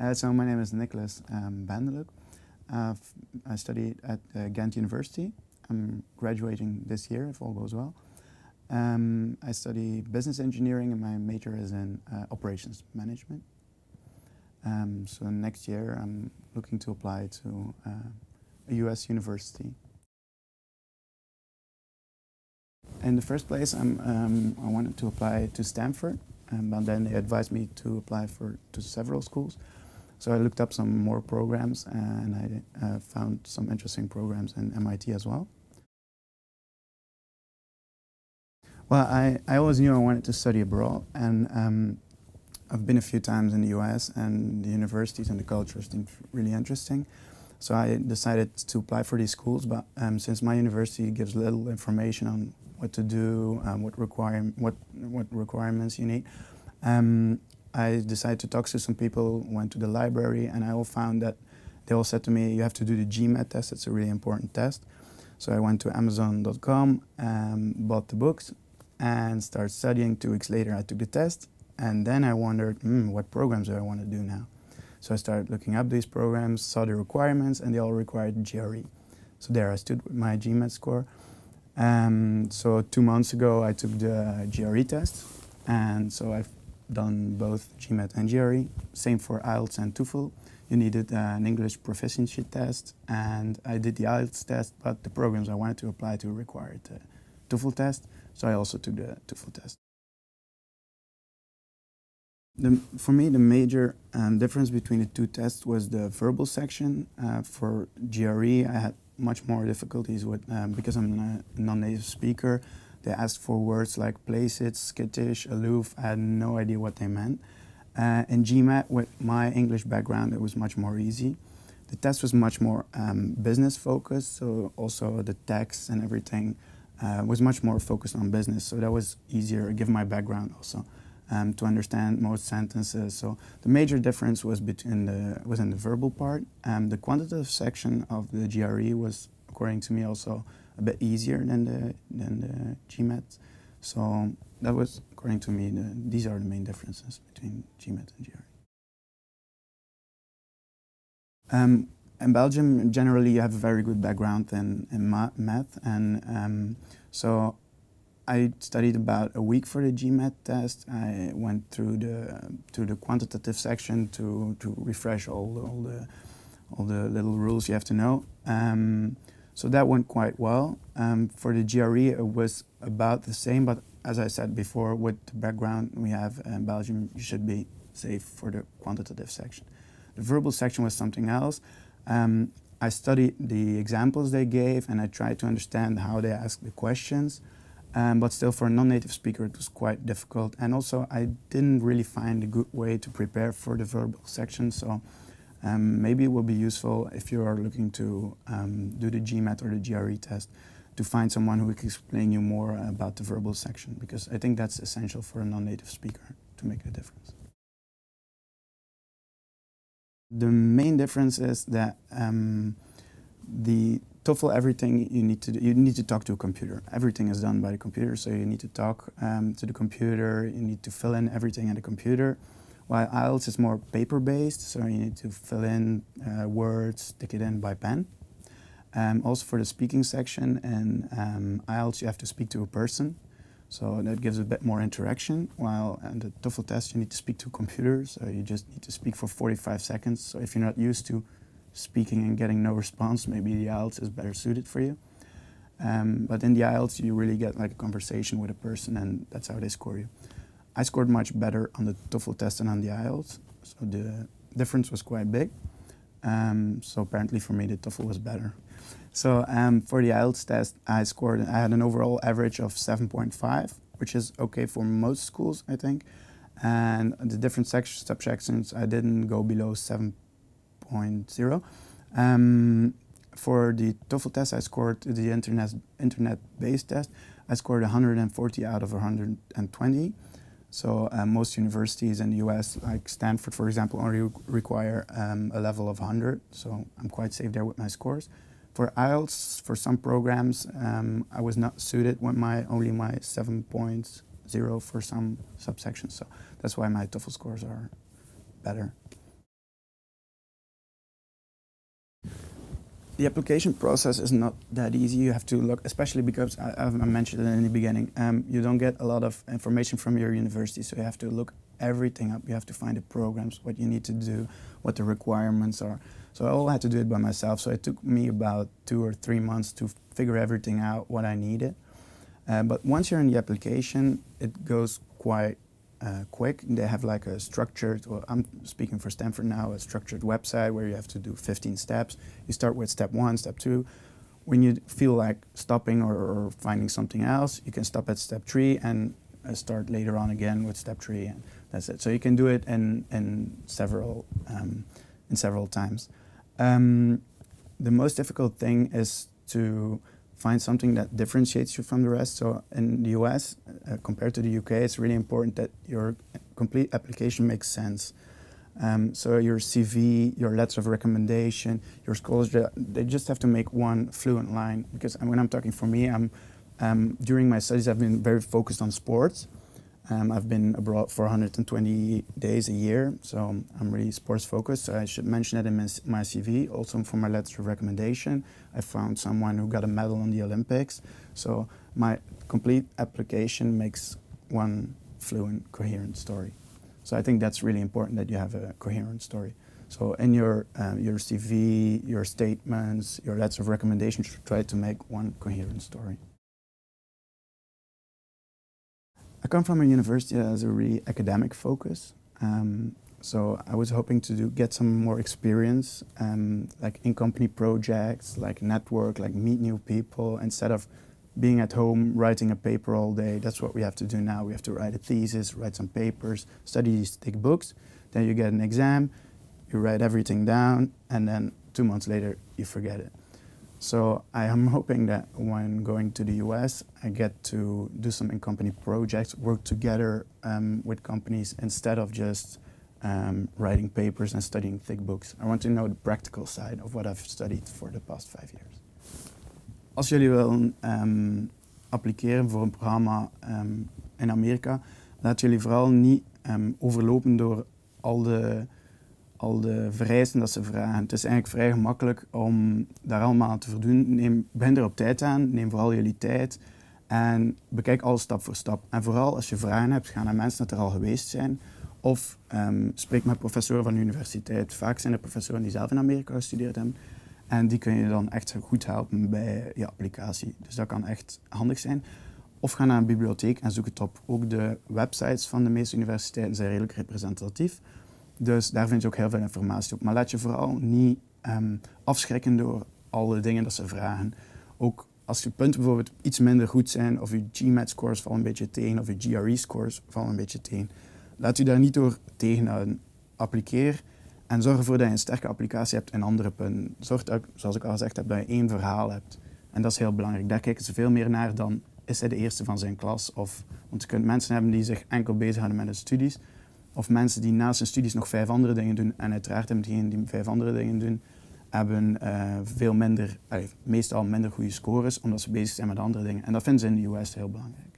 So my name is Nikolaas Van de Loock. I studied at Ghent University. I'm graduating this year if all goes well. I study business engineering and my major is in operations management. So next year I'm looking to apply to a US university. In the first place, I wanted to apply to Stanford, but then they advised me to apply to several schools. So I looked up some more programs and I found some interesting programs in MIT as well. Well, I always knew I wanted to study abroad, and I've been a few times in the US, and the universities and the culture seemed really interesting. So I decided to apply for these schools, but since my university gives little information on what to do, what requirements you need, I decided to talk to some people, went to the library, and I all found that they all said to me, you have to do the GMAT test, it's a really important test. So I went to Amazon.com, bought the books, and started studying. 2 weeks later I took the test, and then I wondered, what programs do I want to do now? So I started looking up these programs, saw the requirements, and they all required GRE. So there I stood with my GMAT score. So 2 months ago I took the GRE test, and so I've done both GMAT and GRE. Same for IELTS and TOEFL. You needed an English proficiency test, and I did the IELTS test, but the programs I wanted to apply to required the TOEFL test, so I also took the TOEFL test. For me, the major difference between the two tests was the verbal section. For GRE, I had much more difficulties with, because I'm a non-native speaker, they asked for words like placid, skittish, aloof. I had no idea what they meant. In GMAT, with my English background, it was much more easy. The test was much more business focused, so also the text and everything was much more focused on business, so that was easier, given my background also, to understand most sentences. So the major difference was in the verbal part. The quantitative section of the GRE was, according to me, also a bit easier than the GMAT. So that was, according to me, these are the main differences between GMAT and GRE. In Belgium, generally, you have a very good background in math, and so I studied about a week for the GMAT test. I went through the quantitative section to refresh all the little rules you have to know. So that went quite well. For the GRE, it was about the same, but as I said before, with the background we have in Belgium, you should be safe for the quantitative section. The verbal section was something else. I studied the examples they gave, and I tried to understand how they asked the questions. But still, for a non-native speaker, it was quite difficult. And also, I didn't really find a good way to prepare for the verbal section. So maybe it will be useful if you are looking to do the GMAT or the GRE test, to find someone who can explain you more about the verbal section, because I think that's essential for a non-native speaker to make a difference. The main difference is that the TOEFL, everything you need to talk to a computer. Everything is done by the computer, so you need to talk to the computer, you need to fill in everything in the computer. While IELTS is more paper-based, so you need to fill in words, stick it in by pen. Also for the speaking section, in IELTS you have to speak to a person, so that gives a bit more interaction, while in the TOEFL test you need to speak to a computer, so you just need to speak for 45 seconds. So if you're not used to speaking and getting no response, maybe the IELTS is better suited for you. But in the IELTS you really get like a conversation with a person, and that's how they score you. I scored much better on the TOEFL test than on the IELTS, so the difference was quite big. So apparently for me the TOEFL was better. So for the IELTS test I had an overall average of 7.5, which is okay for most schools, I think. And the different subsections I didn't go below 7.0. For the TOEFL test I scored the internet-based test. I scored 140 out of 120. So most universities in the US, like Stanford, for example, only require a level of 100. So I'm quite safe there with my scores. For IELTS, for some programs, I was not suited with only my 7.0 for some subsections. So that's why my TOEFL scores are better. The application process is not that easy. You have to look, especially because I mentioned it in the beginning, you don't get a lot of information from your university, so you have to look everything up. You have to find the programs, what you need to do, what the requirements are. So I all had to do it by myself, so it took me about 2 or 3 months to figure everything out, what I needed. But once you're in the application, it goes quite quick. They have like a structured, well, I'm speaking for Stanford now, a structured website where you have to do 15 steps. You start with step 1, step 2. When you feel like stopping or finding something else, you can stop at step 3 and start later on again with step 3, and that's it. So you can do it in several times. The most difficult thing is to find something that differentiates you from the rest. So in the US, compared to the UK, it's really important that your complete application makes sense. So your CV, your letter of recommendation, your scores, they just have to make one fluent line. Because when I'm talking for me, during my studies, I've been very focused on sports. I've been abroad for 120 days a year, so I'm really sports focused. So I should mention that in my CV. Also for my letter of recommendation, I found someone who got a medal in the Olympics. So my complete application makes one fluent, coherent story. So I think that's really important, that you have a coherent story. So in your CV, your statements, your letter of recommendation, should try to make one coherent story. I come from a university that has a really academic focus. So I was hoping to get some more experience, like in-company projects, like network, like meet new people, instead of being at home writing a paper all day. That's what we have to do now. We have to write a thesis, write some papers, study these thick books. Then you get an exam, you write everything down, and then 2 months later you forget it. So I am hoping that when going to the US, I get to do some in-company projects, work together with companies instead of just writing papers and studying thick books. I want to know the practical side of what I've studied for the past 5 years. Als jullie willen appliceren voor een programma in Amerika, laat jullie vooral niet overlopen door al de vereisten dat ze vragen. Het is eigenlijk vrij gemakkelijk om daar allemaal aan te voldoen. Begin er op tijd aan, neem vooral jullie tijd en bekijk alles stap voor stap. En vooral als je vragen hebt, ga naar mensen dat er al geweest zijn of spreek met professoren van de universiteit. Vaak zijn er professoren die zelf in Amerika gestudeerd hebben en die kun je dan echt goed helpen bij je applicatie. Dus dat kan echt handig zijn. Of ga naar een bibliotheek en zoek het op. Ook de websites van de meeste universiteiten zijn redelijk representatief. Dus daar vind je ook heel veel informatie op. Maar laat je vooral niet afschrikken door alle dingen dat ze vragen. Ook als je punten bijvoorbeeld iets minder goed zijn, of je GMAT-scores vallen een beetje tegen, of je GRE-scores vallen een beetje tegen. Laat je daar niet door tegenhouden. Appliqueer en zorg ervoor dat je een sterke applicatie hebt in andere punten. Zorg dat, zoals ik al gezegd heb, dat je 1 verhaal hebt. En dat is heel belangrijk. Daar kijken ze veel meer naar dan is hij de eerste van zijn klas. Want je kunt mensen hebben die zich enkel bezighouden met hun studies. Of mensen die naast hun studies nog 5 andere dingen doen. En uiteraard hebben diegenen die 5 andere dingen doen, hebben meestal minder goede scores, omdat ze bezig zijn met andere dingen. En dat vinden ze in de US heel belangrijk.